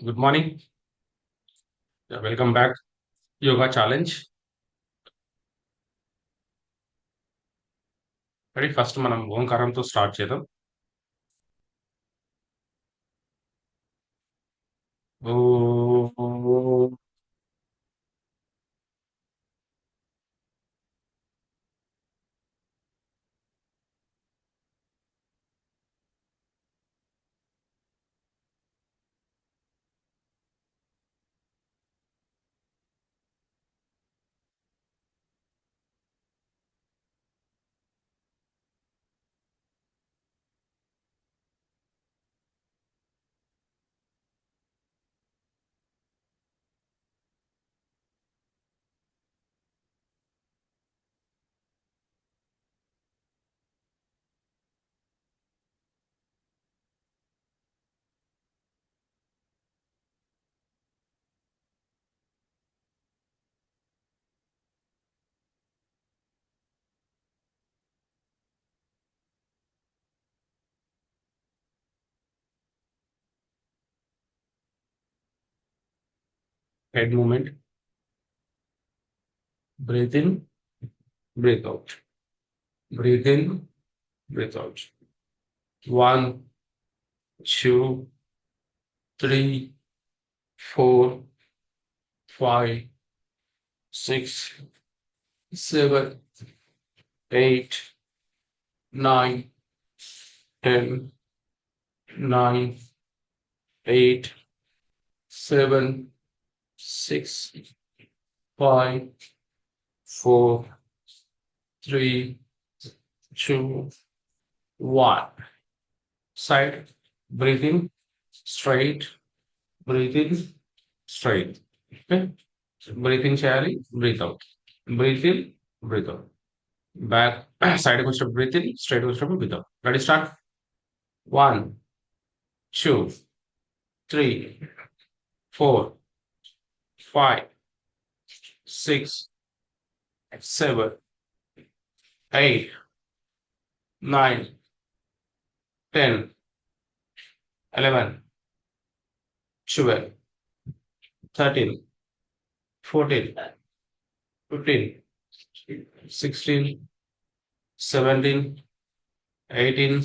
Good morning. Welcome back. Yoga challenge. Ready? First మనం ఓంకారంతో start చేద్దాం. ఓం. Head movement. Breathe in, breathe out. Breathe in, breathe out. One, two, three, four, five, six, seven, eight, nine, 10, 9, 8, 7, 6, 5, 4, 3, 2, 1. Side. Breathe in, straight. Breathe in, straight. Okay. Breathe in చేయాలి. Breathe out. Breathe in, breathe out. Back side కి వచ్చినప్పుడు breathe in, straight కి వచ్చినప్పుడు breathe out. Ready, start. 1, 2, 3, 4, 5, 6, 7, 8, 9, 10, 11, 12, 13, 14, 15, 16, 17, 18,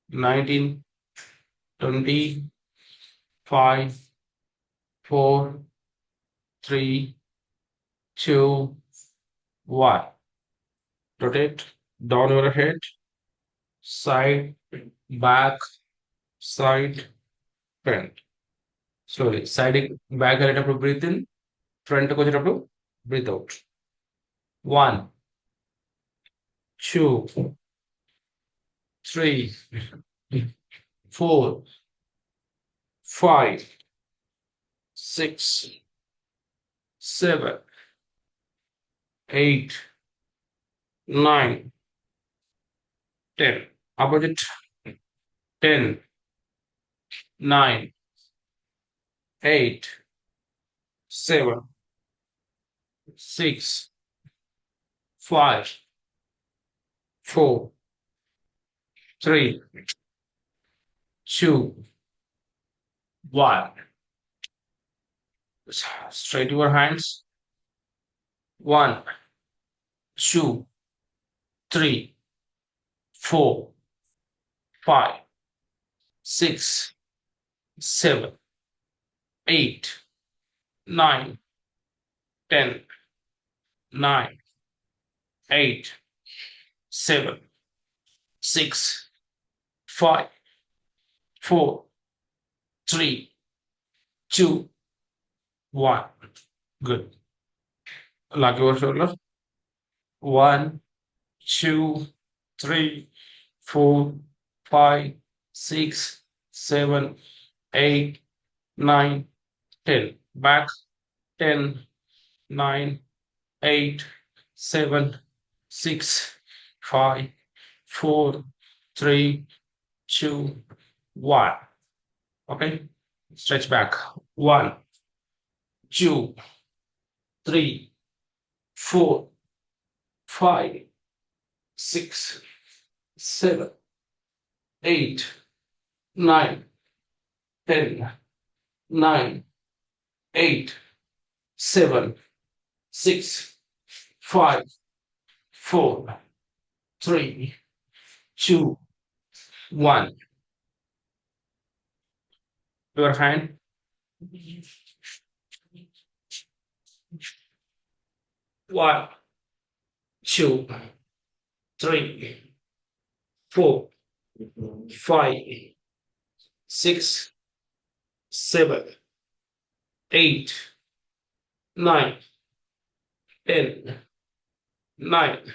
19, 20, 5, 4, 3, 2, 1. Rotate down your head, side, back, side, front. Slowly. Side back వెళ్ళేటప్పుడు breathe in, front కి వచ్చేటప్పుడు breathe out. 1, 2, 3, 4, 5, 6, 7, 8, 9, 10. Opposite. 10, 9, 8, 7, 6, 5, 4, 3, 2, 1. Straight your hands. 1, 2, 3, 4, 5, 6, 7, 8, 9, 10, 9, 8, 7, 6, 5, 4, 3, 2, 1. Good. Lock your shoulder. 1, 2, 3, 4, 5, 6, 7, 8, 9, 10. Back. 10, 9, 8, 7, 6, 5, 4, 3, 2, 1. Okay. Stretch back. 1, 2, 3, 4, 5, 6, 7, 8, 9, 10, nine, eight, seven, six, five, four, three, two, one. Your hand. One, two, three, four, five, six, seven, eight, nine, 10, nine,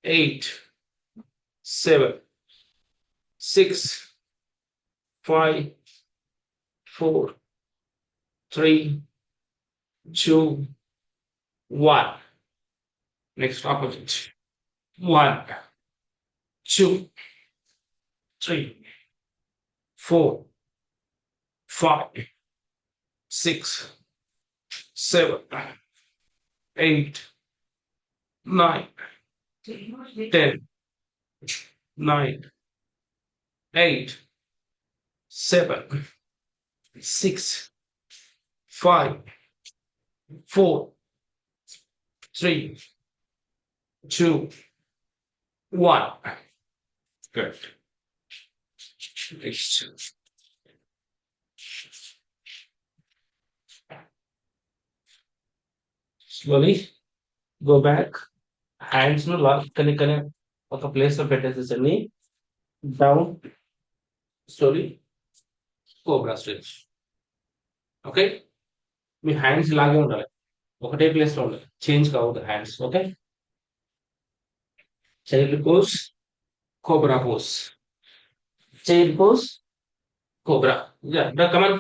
eight, seven, six, five, four, three, two, one. Next opposite. One, two, three, four, five, six, seven, eight, nine, 10, nine, eight, seven, six, five, four, three, two, one. Good. Next. Slowly go back. Hands no lock. Connect. ఒక place లో పెట్టేసేసండి. Down slowly cobra stretch. Okay, మీ hands ఇలాగే ఉండాలి, ఒకటే place లో ఉండాలి, change కావద్దు hands. Okay, child pose, cobra pose, child pose, cobra. Come on.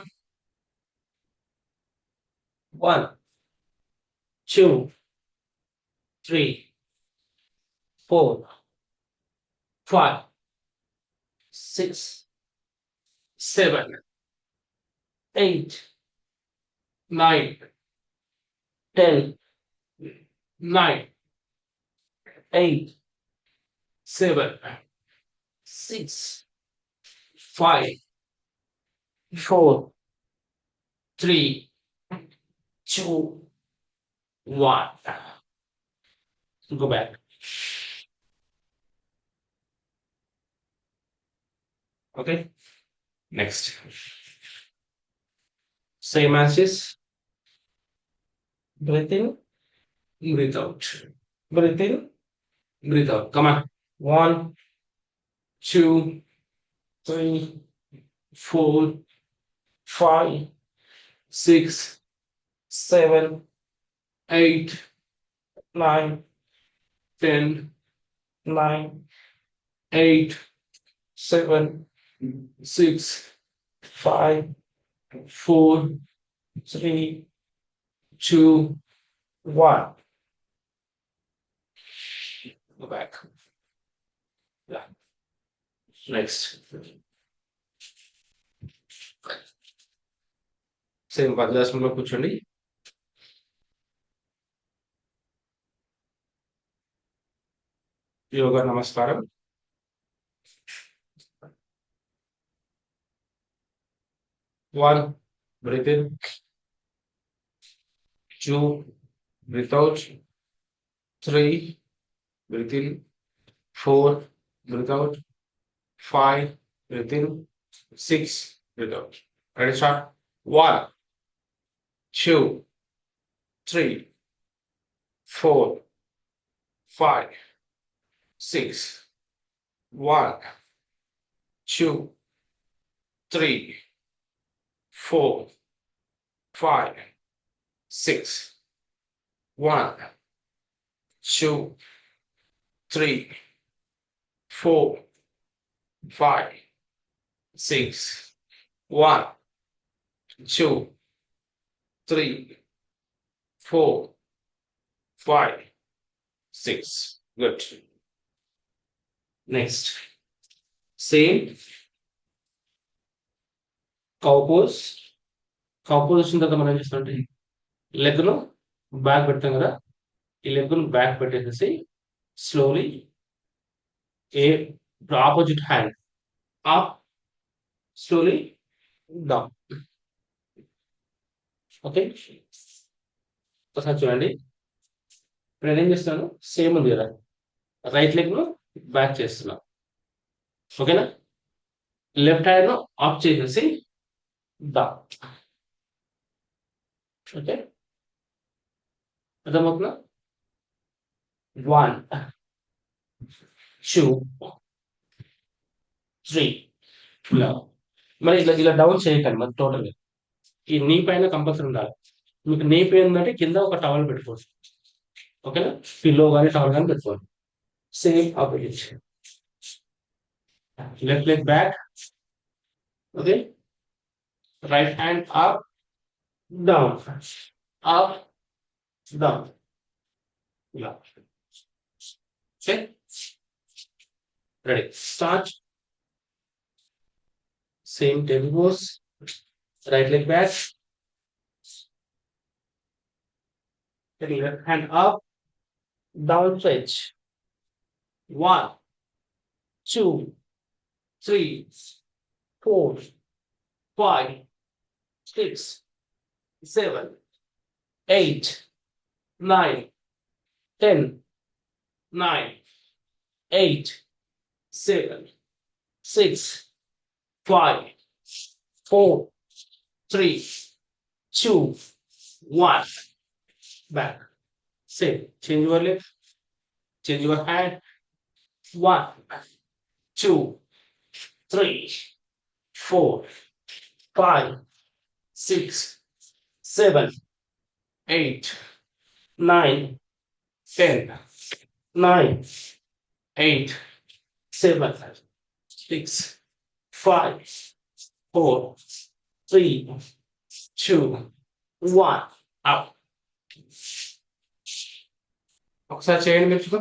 One, two, three, four, five, six, seven, eight, nine, 10, nine, eight, seven, six, five, four, three, two, one. Go back. Okay. Next. Same as this. Breathe in, breathe out. Breathe in, breathe out. Come on. One, two, three, four, five, six, seven, eight, nine, 10, nine, eight, seven, six, five, four, three, two, one. Go back. Yeah. Next. Same వజ్రాసనంలో కూర్చోండి. Yoga నమస్కారం. One, breathe in. Two, breathe out. Three, breathe in. Four, breathe out. Five, breathe in. Six, breathe out. Ready, start. One, two, three, four, five, six, one, two, three, four, five, six, one, two, three, four, five, six, one, two, three, four, five, six. Good. Next. Same. Cow pose. Cow pose వచ్చిన తర్వాత మనం ఏం చేస్తామంటే leg ను back పెడతాం కదా, ఈ leg ను బ్యాక్ పెట్టేసేసి slowly a opposite hand up, slowly down. Okay, ఒకసారి చూడండి. ఇప్పుడు నేనేం చేస్తున్నాను, సేమ్ ఉంది కదా, రైట్ లెగ్ ను బ్యాక్ చేస్తున్నా. ఓకేనా, లెఫ్ట్ హ్యాండ్ ను ఆఫ్ చేసేసి దా. ఓకే, అర్థమవుతుందా? 1 2 3 ఇలా. మరి ఇట్లా ఇలా డౌన్ చేయకండి మరి టోటల్. ఈ నీ పైన కంపల్సరీ ఉండాలి. మీకు నీ పెయిన్ ఉందంటే కింద ఒక టవల్ పెట్టుకోవచ్చు. ఓకేనా, పిల్లో కానీ టవల్ కానీ పెట్టుకోండి. Same opposite, left leg back. Okay, right hand up down, up down ఇలా. Okay, ready, start. Same table pose, right leg back, left hand up, down stretch. 1 2 3 4 5 6 7 8 9 10 9 8 7 6 5 4 3 2 1. Back. Same. Change your leg. Change your hand. 1 2 3 4 5 6 7 8 9 10 9 8 7 6 5 4 3 2 1. Out. ఒకసారి చేయండి మీరు.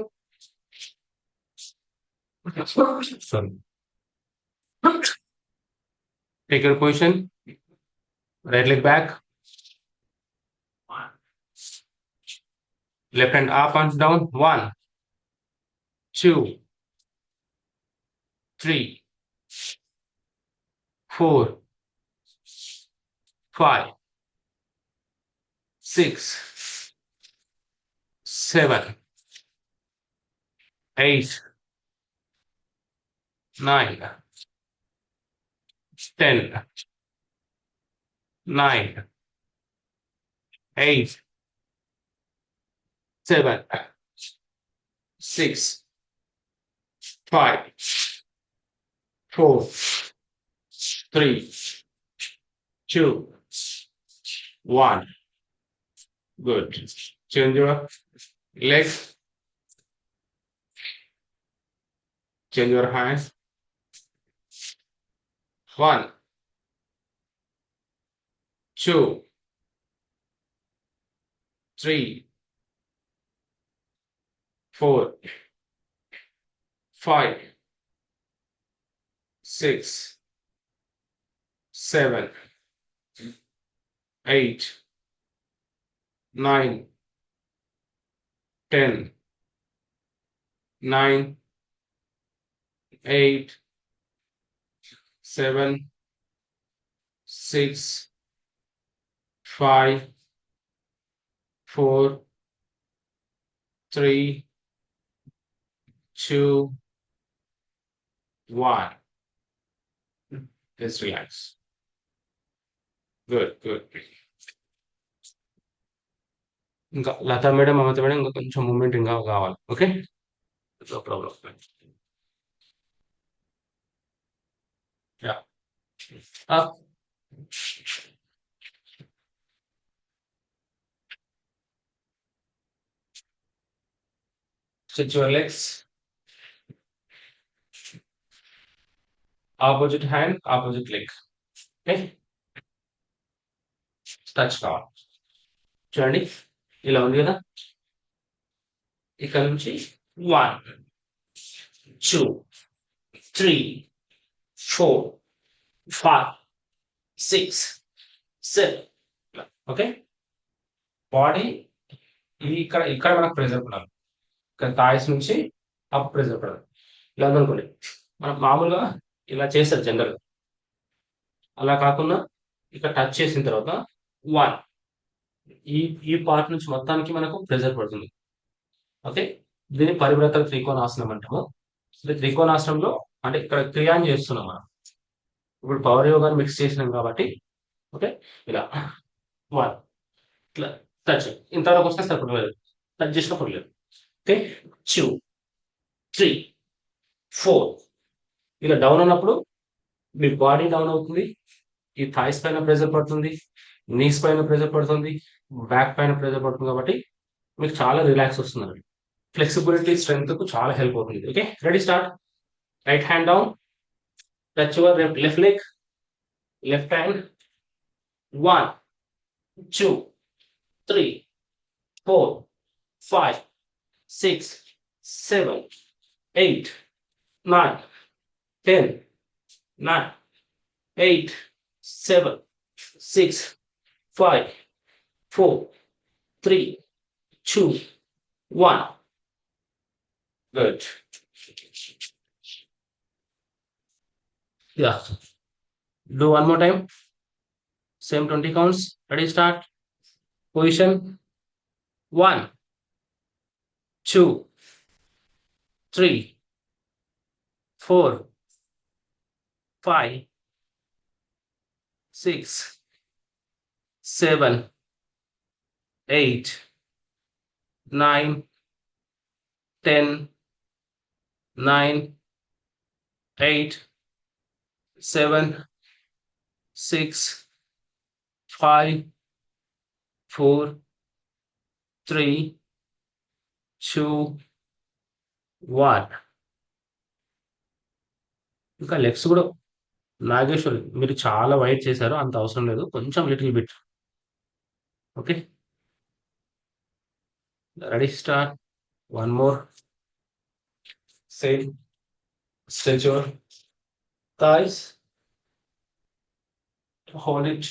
Sorry. Take your position. Right leg back. Left hand up and down. 1 2 3 4 5 6 7 8 9 10 9 8 7 6 5 4 3 2 1. Good. Change your leg. Change your hands. 1 2 3 4 5 6 7 8 9 10 9 8 7 6 5 4 3 2 1. Just relax. Good, good. ఇంకా Lata madam, మమత madam, ఇంకా కొంచెం moment ఇంకా కావాలి. Okay, no problem. Yeah, up. Stretch your legs. Opposite hand, opposite leg. Okay, touch కావాలి. చూడండి, ఇలా ఉంది కదా. ఇక్కడ నుంచి 1 2 3 4 5 6 7. ఓకే, బాడీ ఇది ఇక్కడ ఇక్కడ మనకు ప్రెజర్ పడాలి. ఇక్కడ థాయిస్ నుంచి అప్ ప్రెజర్ పడాలి. ఇలా అనుకోండి, మనం మామూలుగా ఇలా చేస్తారు జనరల్. అలా కాకుండా ఇక్కడ టచ్ చేసిన తర్వాత 1 ఈ ఈ పార్ట్ నుంచి మొత్తానికి మనకు ప్రెజర్ పడుతుంది. ఓకే, దీన్ని పరివ్రత త్రికోణాసనం అంటాము. త్రికోణాసనంలో అంటే ఇక్కడ క్రియాన్ని చేస్తున్నాం మనం. ఇప్పుడు పవర్ యోగాన్ని మిక్స్ చేసినాం కాబట్టి ఓకే, ఇలా 1 ఇట్లా టచ్ ఇంతవరకు వస్తే సరిపడలేదు, టచ్ చేసినా పర్లేదు. ఓకే, 2 3 4 ఇలా డౌన్ ఉన్నప్పుడు మీ బాడీ డౌన్ అవుతుంది. ఈ థాయిస్ పైన ప్రెజర్ పడుతుంది, నీస్ పైన ప్రెజర్ పడుతుంది, బ్యాక్ పైన ప్రెజర్ పడుతుంది. కాబట్టి మీకు చాలా రిలాక్స్ వస్తుంది. ఫ్లెక్సిబిలిటీ స్ట్రెంగ్త్ కు చాలా హెల్ప్ అవుతుంది. Okay, ready start. Right hand down, touch your left leg, left hand. 1 2 3 4 5 6 7 8 9 10 9 8 7 6 5 4 3 2 1. Good. Yeah. Do one more time. Same 20 counts. Ready, start. Position 1 2 3 4 5 6 7 8 9 10 9 8 7 6 5 4 3 2 1. ఇంకా లెగ్స్ కూడా నాగేశ్వరి మీరు చాలా వైట్ చేశారు, అంత అవసరం లేదు, కొంచెం little bit. Okay, ready start. One more. Same. Stretch your thighs, hold it.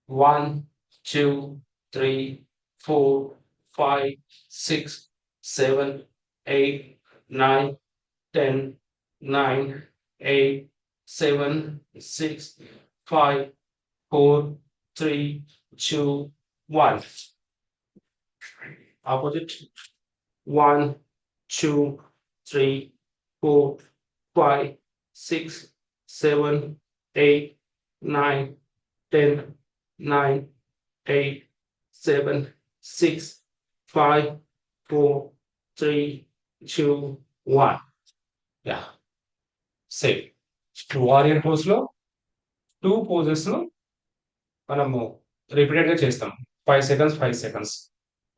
1 2 3 4 5 6 7 8 9 10 9 8 7 6 5 4 3 2 1. Opposite. 1 2 3 4 5 6 7 8 9 10 9 8 7 6 5 4 3 2 1. Yeah. Same. Warrior pose లో 2 పోజెస్ ను మనము రిపీటెడ్ గా చేస్తాం. 5 సెకండ్స్ 5 సెకండ్స్.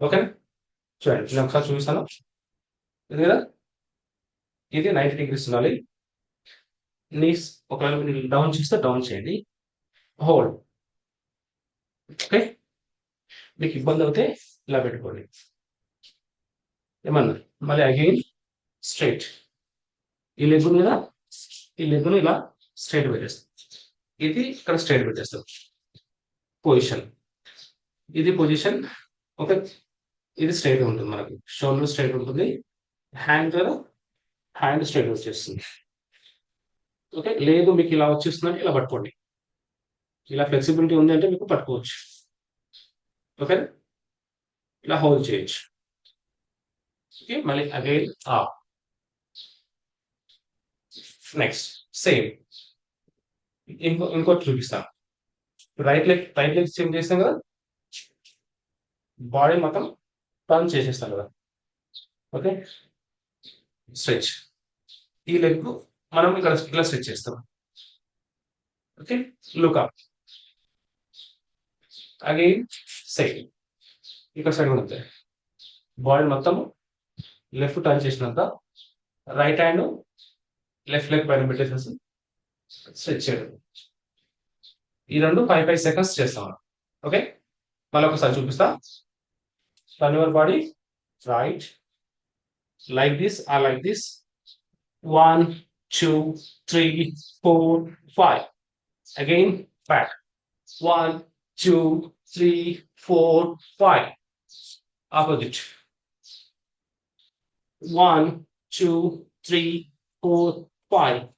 ఓకే, చూడండి నేను ఒకసారి చూపిస్తాను. ఇది కదా, ఇది 90 degrees ఉండాలి. నీస్ ఒకవేళ మీరు డౌన్ చేస్తే డౌన్ చేయండి, హోల్డ్. ఓకే, మీకు ఇబ్బంది అవుతే ఇలా పెట్టుకోండి. ఏమన్నా మళ్ళీ అగైన్ స్ట్రైట్. ఈ లెగ్ మీద ఈ లెగ్ను ఇలా స్ట్రైట్ పెట్టేస్తాం, ఇది ఇక్కడ స్ట్రైట్ పెట్టేస్తాం. పొజిషన్, ఇది పొజిషన్. ఓకే, ఇది స్ట్రైట్ ఉంటుంది, మనకి షోల్డర్ స్ట్రైట్ ఉంటుంది, హ్యాండ్ కదా హ్యాండ్ స్ట్రైట్ వచ్చేస్తుంది. ఓకే, లేదు మీకు ఇలా వచ్చేస్తుందంటే ఇలా పట్టుకోండి, ఇలా ఫ్లెక్సిబిలిటీ ఉంది అంటే మీకు పట్టుకోవచ్చు. ఓకే, ఇలా హోల్డ్ చేయొచ్చు. ఓకే, మళ్ళీ అగైన్ అప్. నెక్స్ట్ సేమ్ ఇంకోటి చూపిస్తాను. రైట్ లెగ్ సేమ్ చేస్తాం కదా, బాడీ మొత్తం టర్న్ చేసేస్తాం కదా. Okay, stretch. ఈ లెగ్ మనం ఇక్కడ ఇలా స్ట్రెచ్ చేస్తాం. Okay, look up. Again same ఇక్కడ సైడ్ కూడా ఉంటాయి. బాడీ మొత్తం లెఫ్ట్ టర్న్ చేసినాక రైట్ హ్యాండ్ లెఫ్ట్ లెగ్ పైన పెట్టేసేసి స్ట్రెచ్ చేయడం. ఈ రెండు 5 సెకండ్స్ చేస్తాం. ఓకే, మళ్ళీ ఒకసారి చూపిస్తా. Turn your body right like this or like this. 1 2 3 4 5. Again back. 1 2 3 4 5. Opposite. 1 2 3 4 5.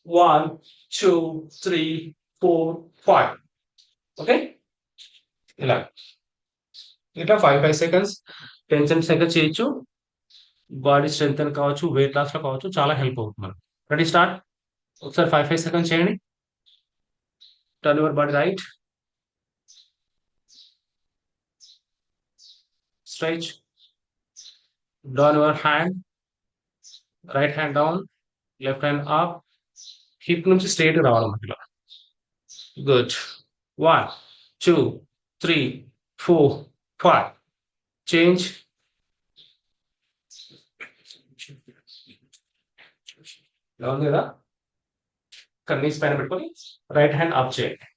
1 2 3 4 5. Okay, ఇలా ఇట్లా 5 సెకండ్స్ 10 సెకండ్స్ చేయొచ్చు. బాడీ స్ట్రెంత్ అని కావచ్చు, వెయిట్ లాస్ లో కావచ్చు, చాలా హెల్ప్ అవుతుంది మనకు. Ready start. ఒకసారి 5 సెకండ్స్ చేయండి. Turn your body right, stretch, down your hand, right hand down, left hand up, hip నుంచి స్ట్రైట్ రావాలి మధ్యలో. గుడ్. 1 2 3 4 5. చేంజ్. ఇలా ఉంది కదా, కన్నీస్ పైన పెట్టుకొని రైట్ హ్యాండ్ అప్ చేయండి.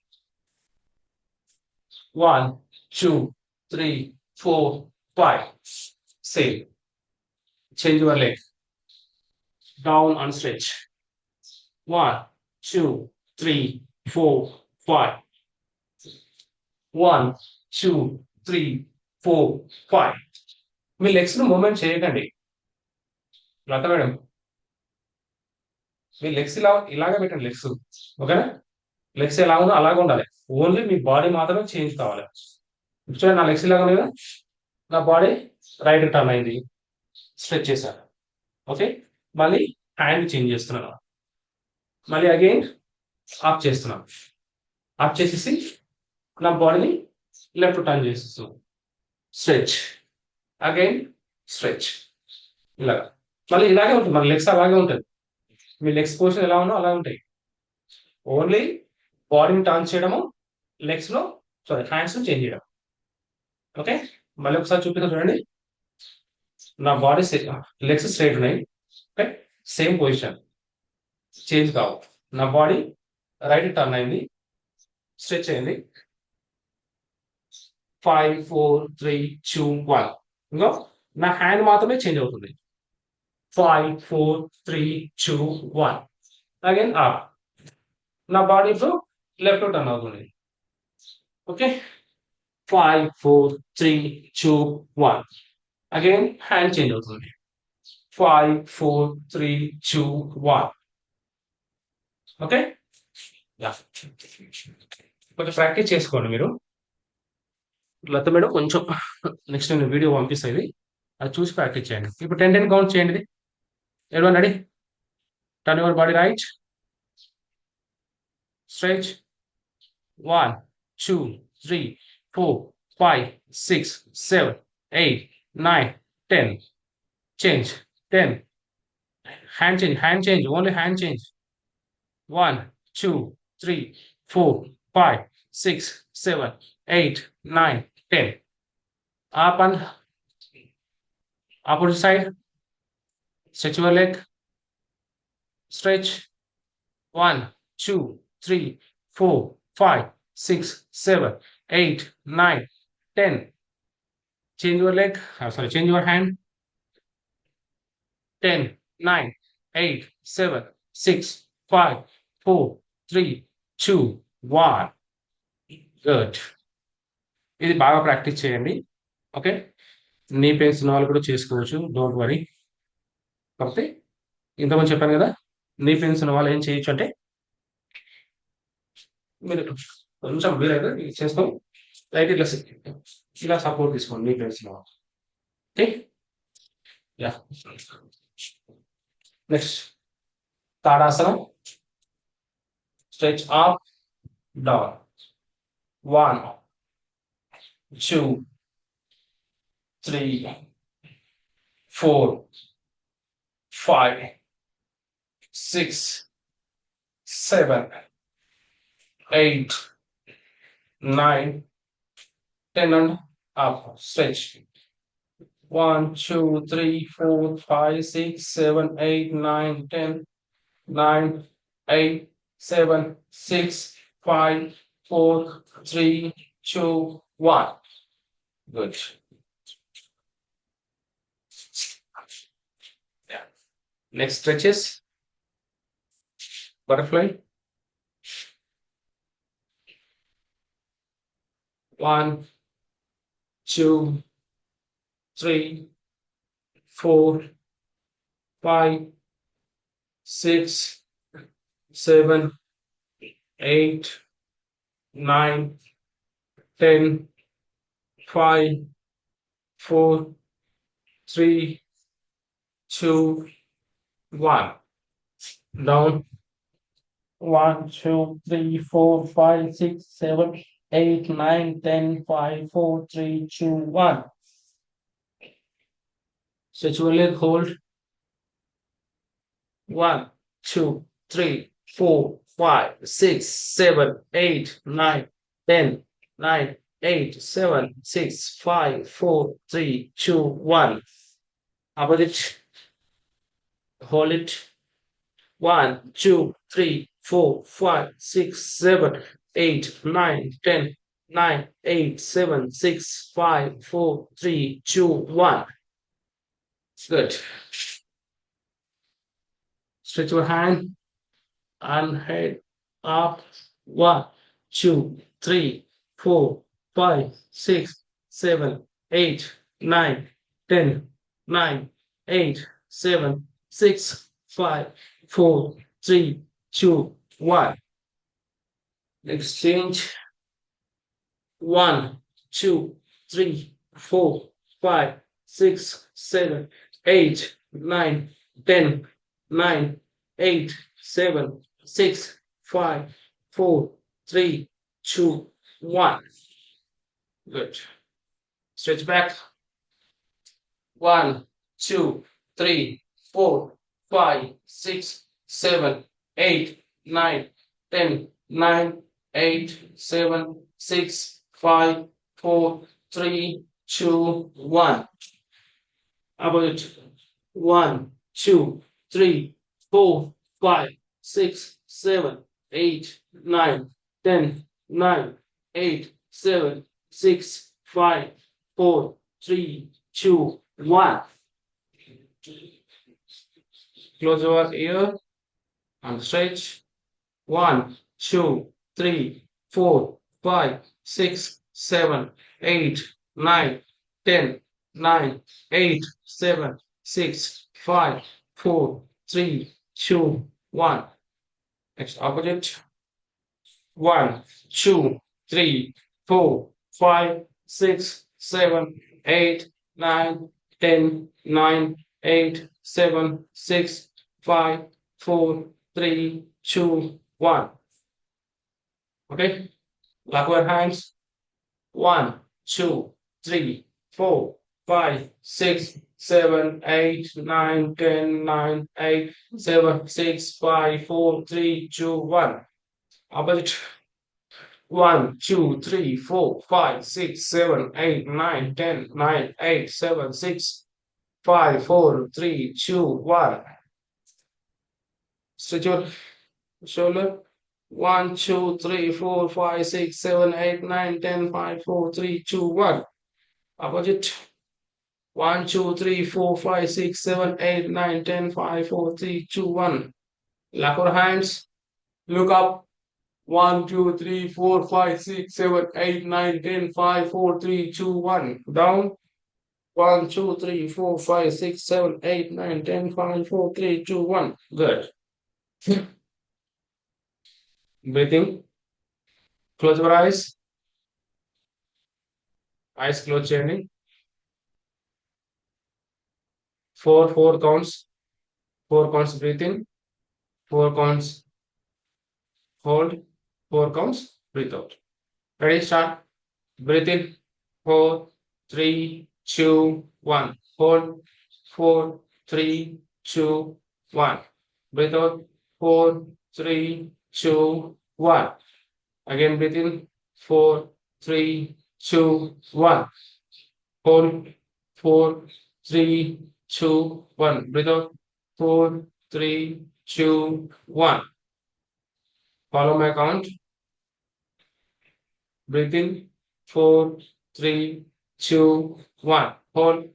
1 2 3 4 5. Same. Change your leg, down and stretch. 1 2 3 4 5. 1 2 3 4 5. Me legs ను మూవ్మెంట్ చేయకండి లత మేడం. మీ లెగ్స్ ఇలాగే పెట్టండి లెగ్స్. ఓకేనా? లెగ్స్ ఎలా ఉందో అలాగే ఉండాలి. ఓన్లీ మీ బాడీ మాత్రమే చేంజ్ కావాలి. చూడండి, నా లెగ్స్ ఇలాగ ఉంది కదా, నా బాడీ రైట్ టర్న్ అయింది, స్ట్రెచ్ చేశాను. ఓకే, మళ్ళీ హ్యాండ్ చేంజ్ చేస్తున్నాను, మళ్ళీ అగైన్ ఆఫ్ చేస్తున్నాను. ఆఫ్ చేసేసి నా బాడీని లెఫ్ట్ టర్న్ చేసేస్తున్నాను, స్ట్రెచ్, అగైన్ స్ట్రెచ్. ఇలాగా మళ్ళీ ఇలాగే ఉంటుంది, మన లెగ్స్ అలాగే ఉంటుంది. మీ లెగ్స్ పోర్షన్ ఎలా ఉన్నో అలా ఉంటాయి. ఓన్లీ బాడీని టర్న్ చేయడము, లెగ్స్ లో సారీ హ్యాండ్స్ చేంజ్ చేయడం. ఓకే, మళ్ళీ ఒకసారి చూపిస్తా చూడండి. నా బాడీ లెగ్స్ స్ట్రైట్ ఉన్నాయి. ఓకే, సేమ్ పొజిషన్, చేంజ్ కావు. నా బాడీ రైట్ టర్న్ అయింది, స్ట్రెచ్ అయింది. 5 4 3 2 1. ఇంకో నా హ్యాండ్ మాత్రమే చేంజ్ అవుతుంది. 5 4 3 2 1. Again up. నా బాడీ ఇప్పుడు లెఫ్ట్ టర్న్ అవుతుంది. ఓకే, 5 4 3 2 1. అగైన్ హ్యాండ్ చేంజ్ అవుతుంది. 5 4 3 2 1. ఓకే, కొంచెం ప్రాక్టీస్ చేసుకోండి మీరు. లత మేడం కొంచెం నెక్స్ట్ నేను వీడియో పంపిస్తుంది, అది చూసి ప్రాక్టీస్ చేయండి. ఇప్పుడు 10 10 కౌంట్ చేయండి. ఎవరి ready? Turn your body right, stretch. 1 2 3 4 5 6 7 8 9 10. Change. 10. Hand change, only hand change. 1 2 3 4 5 6 7 8 9 10. Up and opposite side. Stretch your leg. Stretch. 1 2 3 4 5 6 7 8 9 10. Change your leg. Change your hand. 10 9 8 7 6 5 4 3 2 1. Good. ఇది బాగా ప్రాక్టీస్ చేయండి. ఓకే, నీ pains ఉన్న వాళ్ళు కూడా చేసుకోవచ్చు, డోంట్ వరీ. కాకపోతే ఇంతకుముందు చెప్పాను కదా, నీ పెయిన్స్ ఉన్న వాళ్ళు ఏం చేయొచ్చు అంటే మీరు కొంచెం వీలైతే చేసుకొని లైట్ ఇట్లా ఇలా సపోర్ట్ తీసుకోండి నీ పెయిన్స్ ఉన్న వాళ్ళు. Okay, yeah. నెక్స్ట్ తాడాసనం. Stretch up, down. 1 2 3 4 5 6 7 8 9 10 and up. Stretch. 1 2 3 4 5 6 7 8 9 10. 9 8 7 6 5 4 3 2 1. Good. Yeah. Next stretches. Butterfly. 1 2 3 4 5 6 7 8 9 10 5, 4, 3, 2, 1. Down. 1, 2, 3, 4, 5, 6, 7, 8, 9, 10, 5, 4, 3, 2, 1. Stretch your leg, hold. 1, 2, 3, 4, 5, 6, 7, 8, 9, 10, 9, 8, 7, 6, 5, 4, 3, 2, 1. Opposite. Hold it. 1, 2, 3, 4, 5, 6, 7, 8, 9, 10, 9, 8, 7, 6, 5, 4, 3, 2, 1. Good. Stretch your hand and head up. 1, 2, 3, 4, 5, 6, 7, 8, 9, 10, 9, 8, 7, 6, 5, 4, 3, 2, 1. Exchange. 1, 2, 3, 4, 5, 6, 7, 8, 9, 10, 9, 8, 7, 6, 5, 4, 3, 2, 1. Good. Stretch back. 1, 2, 3, 4, 5, 6, 7, 8, 9, 10, 9, 8, 7, 6, 5, 4, 3, 2, 1. About 1, 2, 3, 4, 5, 6, 7, 8, 9, 10, 9, 8, 7, 6, 5, 4, 3, 2, 1. Close your ear and stretch. 1, 2, 3, 4, 5, 6, 7, 8, 9, 10, 9, 8, 7, 6, 5, 4, 3, 2, 1. Next opposite. 1, 2, 3, 4, 5, 6, 7, 8, 9, 10, 9, 8, 7, 6, 5, 4, 3, 2, 1. Okay? Clap your hands. 1, 2, 3, 4, 5, 6, 7, 8, 9, 10, 9, 8, 7, 6, 5, 4, 3, 2, 1. Opposite. 1, 2, 3, 4, 5, 6, 7, 8, 9, 10, 9, 8, 7, 6, 5, 4, 3, 2, 1. Stretch your shoulder. 1, 2, 3, 4, 5, 6, 7, 8, 9, 10, 5, 4, 3, 2, 1. Opposite. 1, 2, 3, 4, 5, 6, 7, 8, 9, 10, 5, 4, 3, 2, 1. Lock your hands. Look up. 1, 2, 3, 4, 5, 6, 7, 8, 9, 10, 5, 4, 3, 2, 1. Down. 1, 2, 3, 4, 5, 6, 7, 8, 9, 10, 5, 4, 3, 2, 1. Good. Breathing. Close your eyes. Eyes closed, Jenny. 4 counts. 4 counts breathe in. 4 counts hold. 4 counts breathe out. Ready, start. Breathe in. 4, 3, 2, 1. Hold. 4, 3, 2, 1. Breathe out. 4, 3, 2, 1. Again breathe in. 4, 3, 2, 1. Hold. 4, 3, 2, 1. Breathe out. 4, 3, 2, 1. Follow my count. Breathe in. 4, 3, 2, 1. Hold.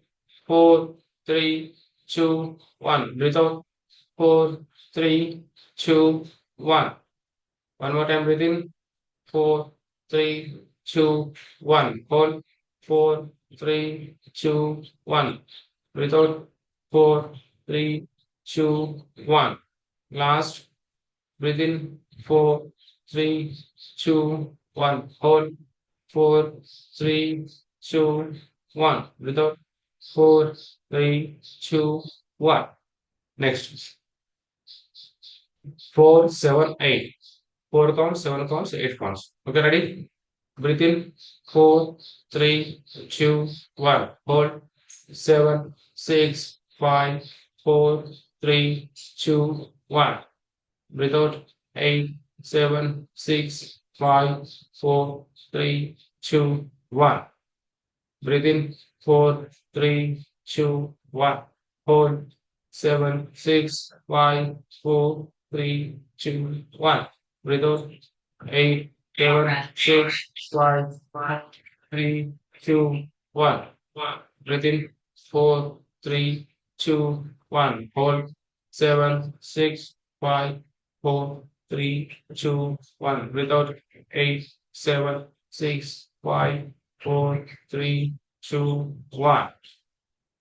4, 3, 2, 1. Breathe out. 4, 3, 2, 1. One more time. Breathe in. 4, 3, 2, 1. Hold. 4, 3, 2, 1. Breathe out. 4, 3, 2, 1. Last. Breathe in. 4, 3, 2, 1. Hold. 4, 3, two, one. Breathe out. Four, three, two, one. Next. Four, seven, eight. Four counts, seven counts, eight counts. Okay, ready? Breathe in. Four, three, two, one. Hold. Seven, six, five, four, three, two, one. Breathe out. Eight, seven, six, five, four, three, two, one. Breathe in. Four, three, two, one. Hold. Seven, six, five, four, three, two, one. Breathe out. Eight, seven, six, five, three, two, one. Breathe in. Four, three, two, one. Hold. Seven, six, five, four, three, two, one. Breathe out. Eight, seven, six, five, four, three, two, one.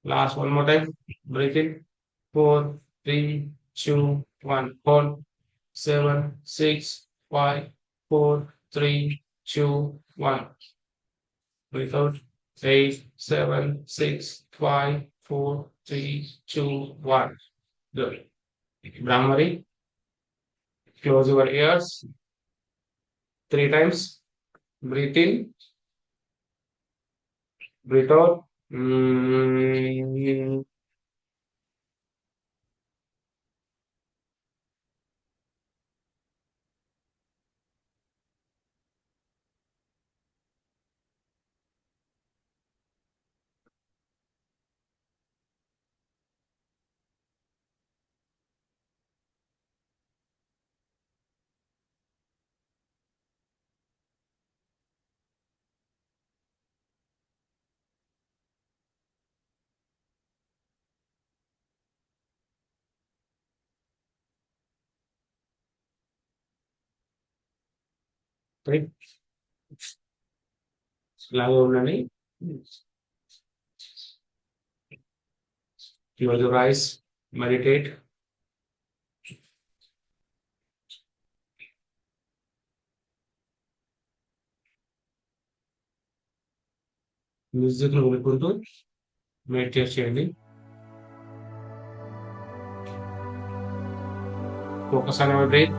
Last one more time. Breathe in. Four, three, two, one. Hold. Seven, six, five, four, three, two, one. Breathe out. Eight, seven, six, five, four, three, two, one. Good. Brahmari, close your ears three times. Breathe in. Breathe out. Mm, right. ఇలాగే ఉండండి. Close your eyes. Meditate. Music వినుకుంటూ meditate చేయండి. Focus on your breath.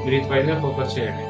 Breath పైన focus చేయండి.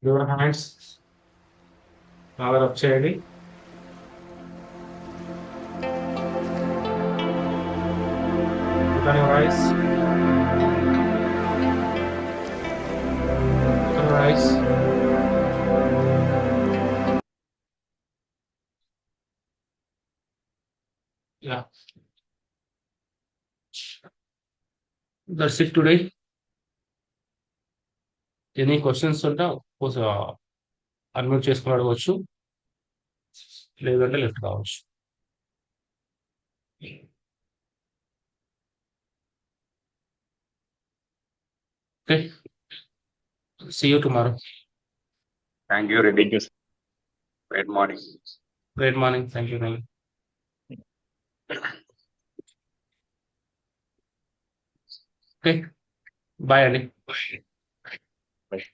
Your hands బాగా rub చేయండి. Look on your eyes. Look on your eyes. Yeah, that's it today. Any questions ఉంటే unmute చేసుకుని అడగవచ్చు, లేదంటే లెఫ్ట్ కావచ్చు. Okay, see you tomorrow. Thank you, Reddy. Great morning. Great morning, thank you. Okay, bye అండి.